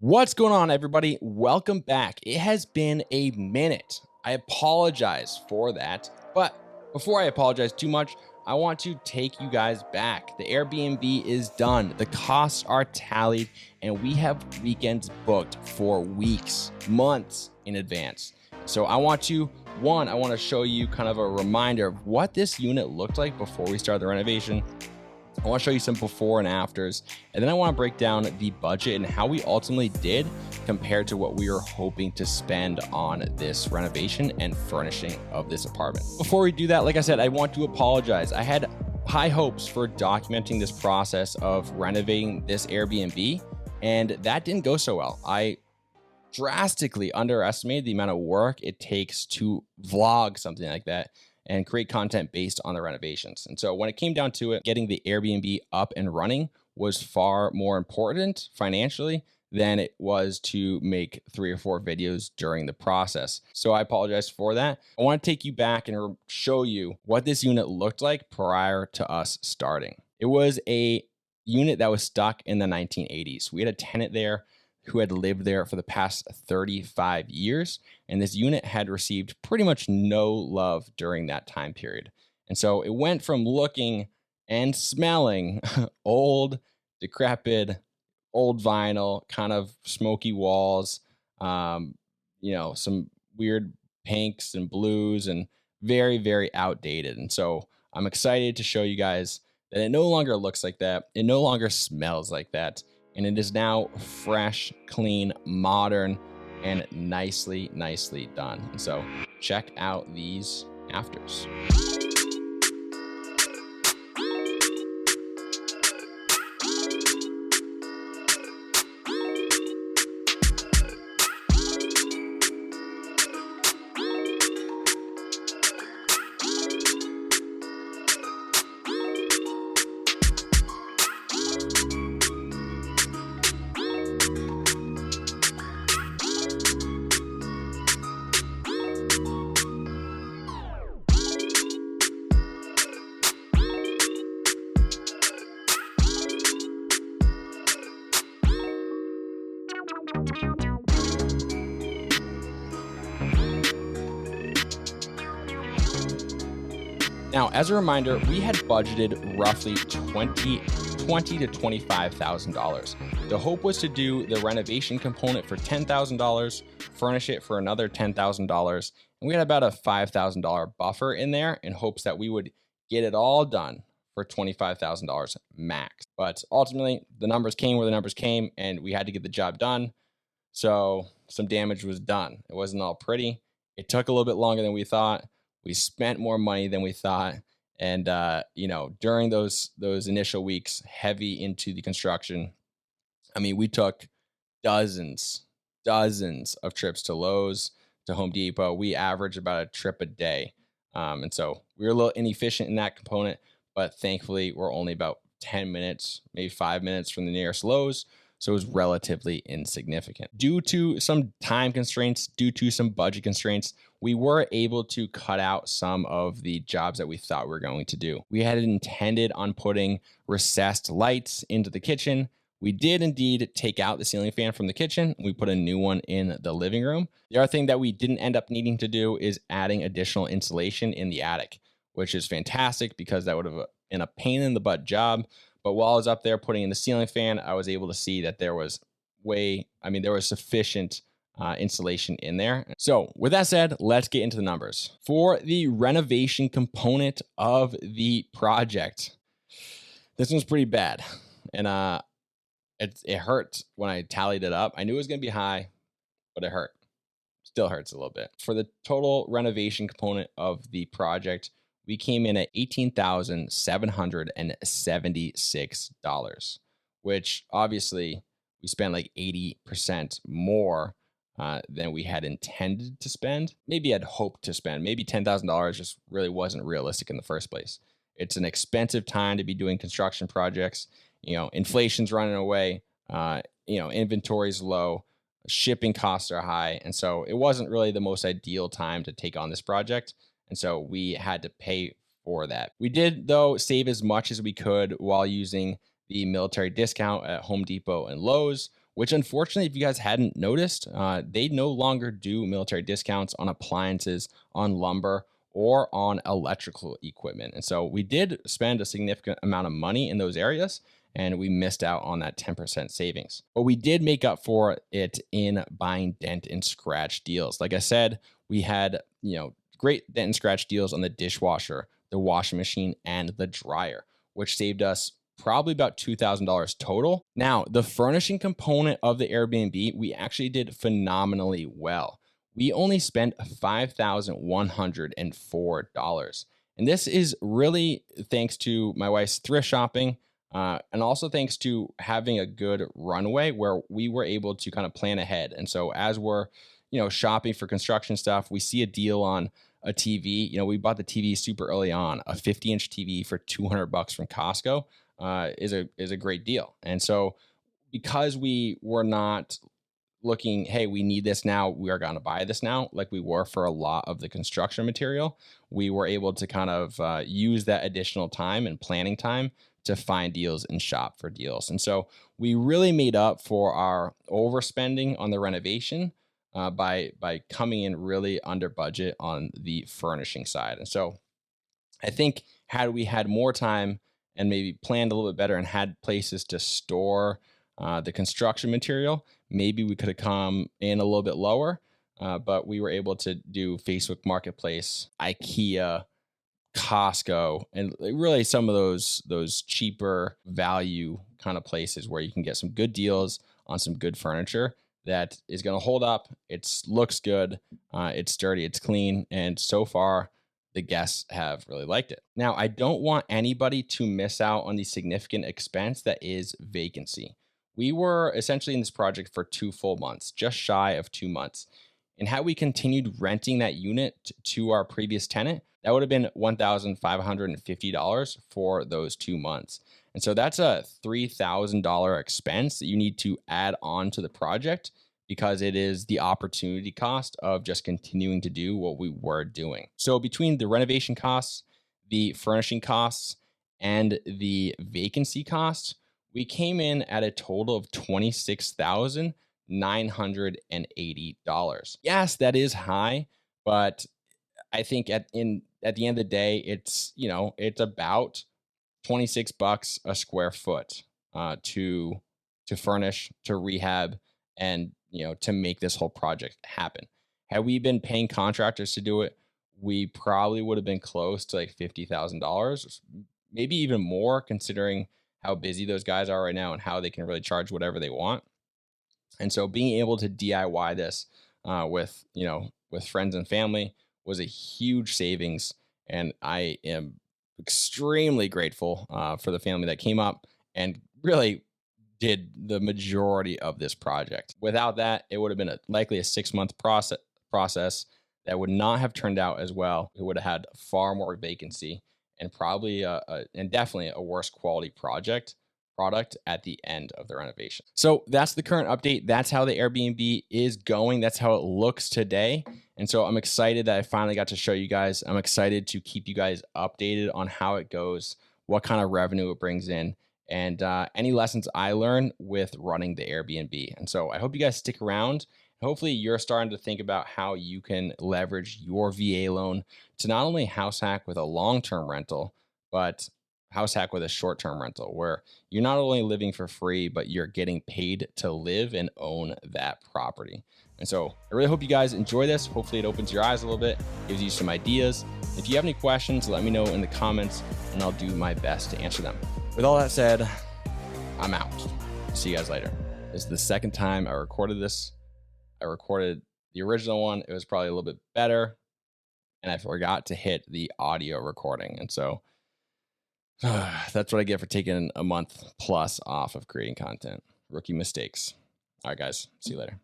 What's going on, everybody? Welcome back. It has been a minute. I apologize for that. But before I apologize too much, I want to take you guys back. The Airbnb is done, the costs are tallied, and we have weekends booked for weeks, months in advance. So I want to show you kind of a reminder of what this unit looked like before we started the renovation. I want to show you some before and afters, and then I want to break down the budget and how we ultimately did compared to what we were hoping to spend on this renovation and furnishing of this apartment. Before we do that, like I said, I want to apologize. I had high hopes for documenting this process of renovating this Airbnb, and that didn't go so well. I drastically underestimated the amount of work it takes to vlog something like that and create content based on the renovations. And so when it came down to it, getting the Airbnb up and running was far more important financially than it was to make 3 or 4 videos during the process. So I apologize for that. I want to take you back and show you what this unit looked like prior to us starting. It was a unit that was stuck in the 1980s. We had a tenant there who had lived there for the past 35 years. And this unit had received pretty much no love during that time period. And so it went from looking and smelling old, decrepit, old vinyl, kind of smoky walls, some weird pinks and blues and very, very outdated. And so I'm excited to show you guys that it no longer looks like that. It no longer smells like that. And it is now fresh, clean, modern, and nicely done. And so check out these afters. Now, as a reminder, we had budgeted roughly $20,000 to $25,000. The hope was to do the renovation component for $10,000, furnish it for another $10,000, and we had about a $5,000 buffer in there in hopes that we would get it all done for $25,000 max. But ultimately, the numbers came where the numbers came, and we had to get the job done. So some damage was done. It wasn't all pretty. It took a little bit longer than we thought. We spent more money than we thought. And, during those initial weeks, heavy into the construction, we took dozens of trips to Lowe's, to Home Depot. We averaged about a trip a day. And so we were a little inefficient in that component, but thankfully we're only about 10 minutes, maybe 5 minutes from the nearest Lowe's. So it was relatively insignificant. Due to some time constraints, due to some budget constraints, we were able to cut out some of the jobs that we thought we were going to do. We had intended on putting recessed lights into the kitchen. We did indeed take out the ceiling fan from the kitchen. We put a new one in the living room. The other thing that we didn't end up needing to do is adding additional insulation in the attic, which is fantastic because that would have been a pain in the butt job. But while I was up there putting in the ceiling fan, I was able to see that there was sufficient insulation in there. So with that said, let's get into the numbers. For the renovation component of the project, this one's pretty bad. And it hurt when I tallied it up. I knew it was going to be high, but it hurt. Still hurts a little bit. For the total renovation component of the project, we came in at $18,776, which obviously we spent like 80% more than we had intended to spend. Maybe had hoped to spend. Maybe $10,000 just really wasn't realistic in the first place. It's an expensive time to be doing construction projects. Inflation's running away. Inventory's low. Shipping costs are high. And so it wasn't really the most ideal time to take on this project. And so we had to pay for that. We did, though, save as much as we could while using the military discount at Home Depot and Lowe's. which unfortunately, if you guys hadn't noticed, they no longer do military discounts on appliances, on lumber, or on electrical equipment. And so we did spend a significant amount of money in those areas, and we missed out on that 10% savings. But we did make up for it in buying dent and scratch deals. Like I said, we had, great dent and scratch deals on the dishwasher, the washing machine, and the dryer, which saved us probably about $2,000 total. Now, the furnishing component of the Airbnb, we actually did phenomenally well. We only spent $5,104. And this is really thanks to my wife's thrift shopping, and also thanks to having a good runway where we were able to kind of plan ahead. And so as we're, shopping for construction stuff, we see a deal on a TV. We bought the TV super early on. A 50-inch TV for $200 from Costco is a great deal. And so because we were not looking, hey, we need this now, we are going to buy this now, like we were for a lot of the construction material, we were able to kind of use that additional time and planning time to find deals and shop for deals. And so we really made up for our overspending on the renovation by coming in really under budget on the furnishing side. And so I think had we had more time and maybe planned a little bit better and had places to store the construction material, maybe we could have come in a little bit lower. But we were able to do Facebook Marketplace, IKEA, Costco, and really some of those cheaper value kind of places where you can get some good deals on some good furniture that is going to hold up. It looks good, it's sturdy, it's clean, and so far the guests have really liked it. Now, I don't want anybody to miss out on the significant expense that is vacancy. We were essentially in this project for 2 full months, just shy of 2 months. And had we continued renting that unit to our previous tenant, that would have been $1,550 for those 2 months. And so that's a $3,000 expense that you need to add on to the project because it is the opportunity cost of just continuing to do what we were doing. So between the renovation costs, the furnishing costs, and the vacancy costs, we came in at a total of $26,980. Yes, that is high, but I think at the end of the day, it's about $26 a square foot to furnish, to rehab, and to make this whole project happen. Had we been paying contractors to do it, we probably would have been close to like $50,000, maybe even more, considering how busy those guys are right now and how they can really charge whatever they want. And so being able to DIY this with friends and family was a huge savings, and I am extremely grateful for the family that came up and really did the majority of this project. Without that, it would have been likely a 6-month process that would not have turned out as well. It would have had far more vacancy and probably and definitely a worse quality product at the end of the renovation. So that's the current update. That's how the Airbnb is going. That's how it looks today. And so I'm excited that I finally got to show you guys. I'm excited to keep you guys updated on how it goes, what kind of revenue it brings in, and any lessons I learn with running the Airbnb. And so I hope you guys stick around. Hopefully you're starting to think about how you can leverage your VA loan to not only house hack with a long-term rental, but house hack with a short-term rental where you're not only living for free, but you're getting paid to live and own that property. And so I really hope you guys enjoy this. Hopefully it opens your eyes a little bit, gives you some ideas. If you have any questions, let me know in the comments and I'll do my best to answer them. With all that said, I'm out. See you guys later. This is the second time I recorded this. I recorded the original one. It was probably a little bit better, and I forgot to hit the audio recording. And so that's what I get for taking a month plus off of creating content. Rookie mistakes. All right, guys. See you later.